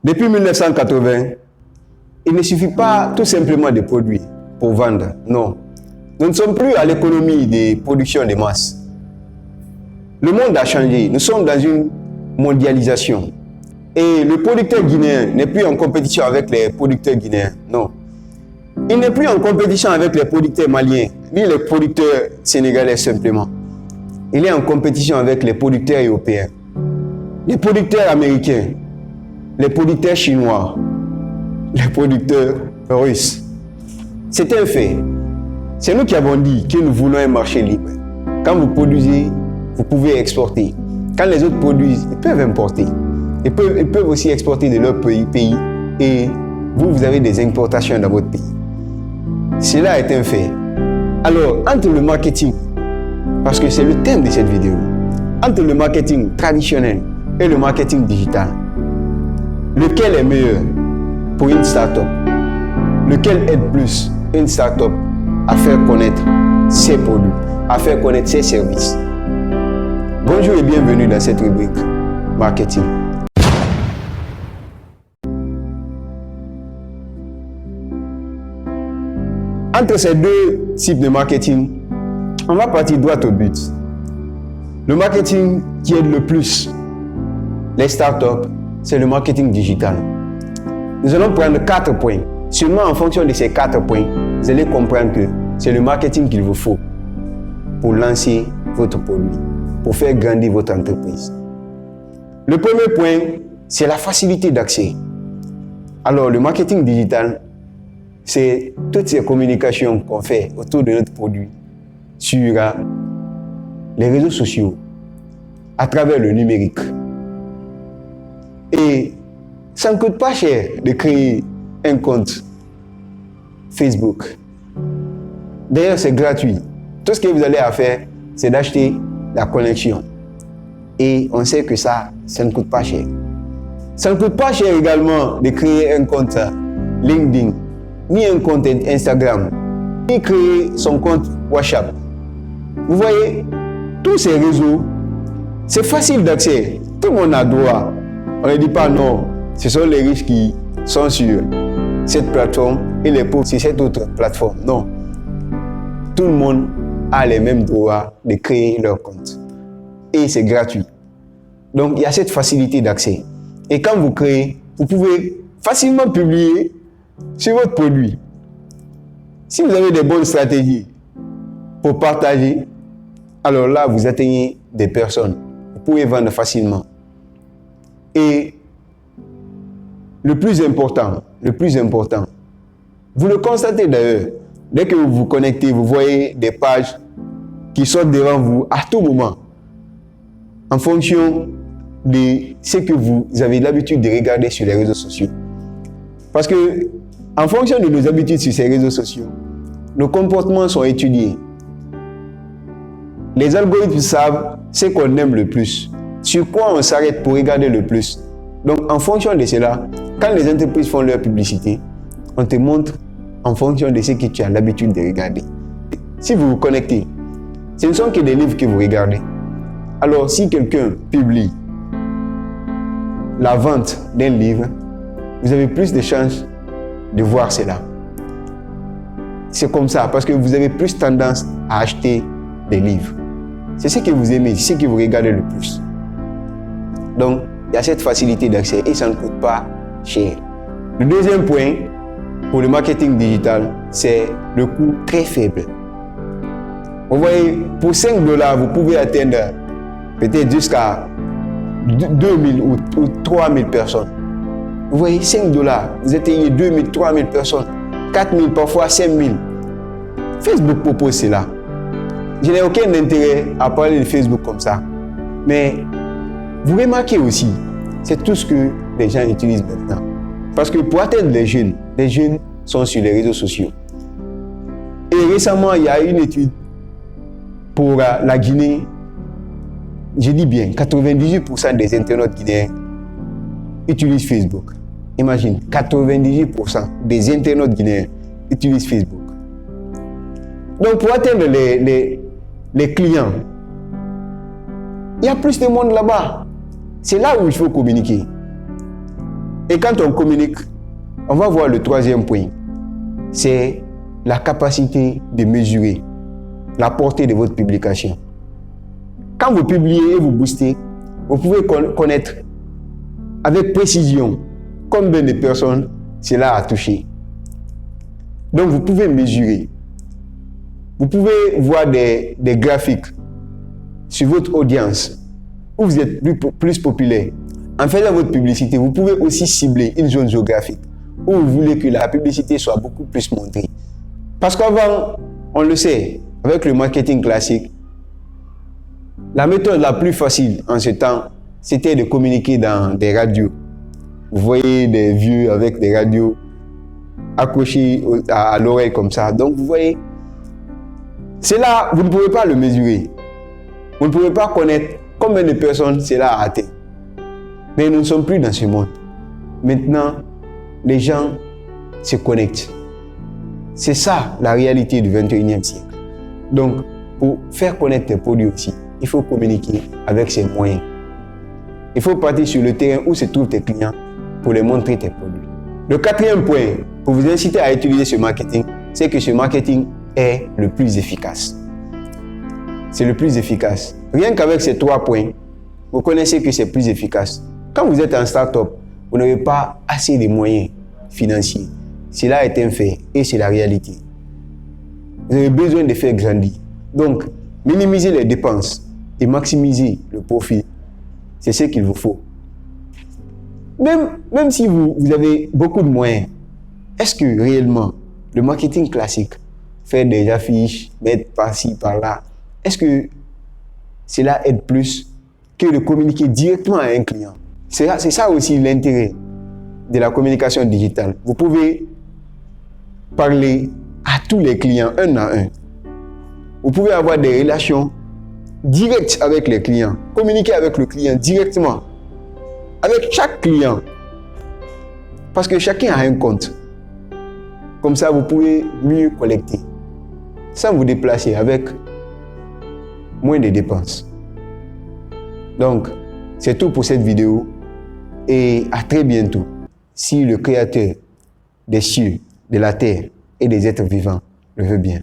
Depuis 1980, il ne suffit pas tout simplement de produire pour vendre. Non. Nous ne sommes plus à l'économie de production de masse. Le monde a changé. Nous sommes dans une mondialisation. Et le producteur guinéen n'est plus en compétition avec les producteurs guinéens. Non. Il n'est plus en compétition avec les producteurs maliens, ni les producteurs sénégalais simplement. Il est en compétition avec les producteurs européens, les producteurs américains, les producteurs chinois, les producteurs russes. C'est un fait. C'est nous qui avons dit que nous voulons un marché libre. Quand vous produisez, vous pouvez exporter. Quand les autres produisent, ils peuvent importer. Ils peuvent aussi exporter de leur pays et vous avez des importations dans votre pays. Cela est un fait. Alors, entre le marketing, parce que c'est le thème de cette vidéo, entre le marketing traditionnel et le marketing digital, lequel est meilleur pour une start-up? Lequel aide plus une start-up à faire connaître ses produits, à faire connaître ses services? Bonjour et bienvenue dans cette rubrique marketing. Entre ces deux types de marketing, on va partir droit au but. Le marketing qui aide le plus les startups, c'est le marketing digital. Nous allons prendre 4 points. Seulement en fonction de ces 4 points, vous allez comprendre que c'est le marketing qu'il vous faut pour lancer votre produit, pour faire grandir votre entreprise. Le premier point, c'est la facilité d'accès. Alors, le marketing digital, c'est toutes ces communications qu'on fait autour de notre produit sur les réseaux sociaux, à travers le numérique. Et ça ne coûte pas cher de créer un compte Facebook. D'ailleurs, c'est gratuit. Tout ce que vous allez à faire, c'est d'acheter la connexion. Et on sait que ça ne coûte pas cher. Ça ne coûte pas cher également de créer un compte LinkedIn, ni un compte Instagram, ni créer son compte WhatsApp. Vous voyez, tous ces réseaux, c'est facile d'accès. Tout le monde a droit. On ne dit pas non, ce sont les riches qui sont sur cette plateforme et les pauvres sur cette autre plateforme. Non. Tout le monde a les mêmes droits de créer leur compte. Et c'est gratuit. Donc, il y a cette facilité d'accès. Et quand vous créez, vous pouvez facilement publier sur votre produit. Si vous avez des bonnes stratégies pour partager, alors là, vous atteignez des personnes. Vous pouvez vendre facilement. Et le plus important, vous le constatez d'ailleurs, dès que vous vous connectez, vous voyez des pages qui sortent devant vous à tout moment, en fonction de ce que vous avez l'habitude de regarder sur les réseaux sociaux. Parce que, en fonction de nos habitudes sur ces réseaux sociaux, nos comportements sont étudiés. Les algorithmes savent ce qu'on aime le plus, sur quoi on s'arrête pour regarder le plus. Donc, en fonction de cela, quand les entreprises font leur publicité, on te montre en fonction de ce que tu as l'habitude de regarder. Si vous vous connectez, ce ne sont que des livres que vous regardez. Alors, si quelqu'un publie la vente d'un livre, vous avez plus de chances de voir cela. C'est comme ça, parce que vous avez plus tendance à acheter des livres. C'est ce que vous aimez, c'est ce que vous regardez le plus. Donc, il y a cette facilité d'accès et ça ne coûte pas cher. Le deuxième point pour le marketing digital, c'est le coût très faible. Vous voyez, pour 5 $, vous pouvez atteindre peut-être jusqu'à 2000 ou 3000 personnes. Vous voyez, 5 $, vous atteignez 2000, 3000 personnes, 4000, parfois 5000. Facebook propose cela. Je n'ai aucun intérêt à parler de Facebook comme ça. Mais vous remarquez aussi, c'est tout ce que les gens utilisent maintenant. Parce que pour atteindre les jeunes sont sur les réseaux sociaux. Et récemment, il y a une étude pour la Guinée. Je dis bien, 98% des internautes guinéens utilisent Facebook. Imagine, 98% des internautes guinéens utilisent Facebook. Donc, pour atteindre les clients, il y a plus de monde là-bas. C'est là où il faut communiquer. Et quand on communique, on va voir le troisième point. C'est la capacité de mesurer la portée de votre publication. Quand vous publiez et vous boostez, vous pouvez connaître avec précision combien de personnes cela a touché. Donc vous pouvez mesurer. Vous pouvez voir des graphiques sur votre audience où vous êtes plus populaire. En faisant votre publicité, vous pouvez aussi cibler une zone géographique où vous voulez que la publicité soit beaucoup plus montrée. Parce qu'avant, on le sait, avec le marketing classique, la méthode la plus facile en ce temps, c'était de communiquer dans des radios. Vous voyez des vieux avec des radios accrochés à l'oreille comme ça. Donc vous voyez, c'est là, vous ne pouvez pas le mesurer. Vous ne pouvez pas connaître combien de personnes cela a atteint. Mais nous ne sommes plus dans ce monde. Maintenant, les gens se connectent. C'est ça la réalité du 21e siècle. Donc, pour faire connaître tes produits aussi, il faut communiquer avec ces moyens. Il faut partir sur le terrain où se trouvent tes clients pour les montrer tes produits. Le quatrième point, pour vous inciter à utiliser ce marketing, c'est que ce marketing est le plus efficace. C'est le plus efficace. Rien qu'avec ces 3 points, vous connaissez que c'est plus efficace. Quand vous êtes en start-up, vous n'avez pas assez de moyens financiers. Cela est un fait et c'est la réalité. Vous avez besoin de faire grandir. Donc, minimiser les dépenses et maximiser le profit, c'est ce qu'il vous faut. Même si vous avez beaucoup de moyens, est-ce que réellement le marketing classique, faire des affiches, mettre par-ci, par-là, est-ce que cela aide plus que de communiquer directement à un client? C'est ça aussi l'intérêt de la communication digitale. Vous pouvez parler à tous les clients, un à un. Vous pouvez avoir des relations directes avec les clients, communiquer avec le client directement, avec chaque client. Parce que chacun a un compte. Comme ça, vous pouvez mieux collecter, sans vous déplacer, avec moins de dépenses. Donc, c'est tout pour cette vidéo et à très bientôt, si le Créateur des cieux, de la terre et des êtres vivants le veut bien.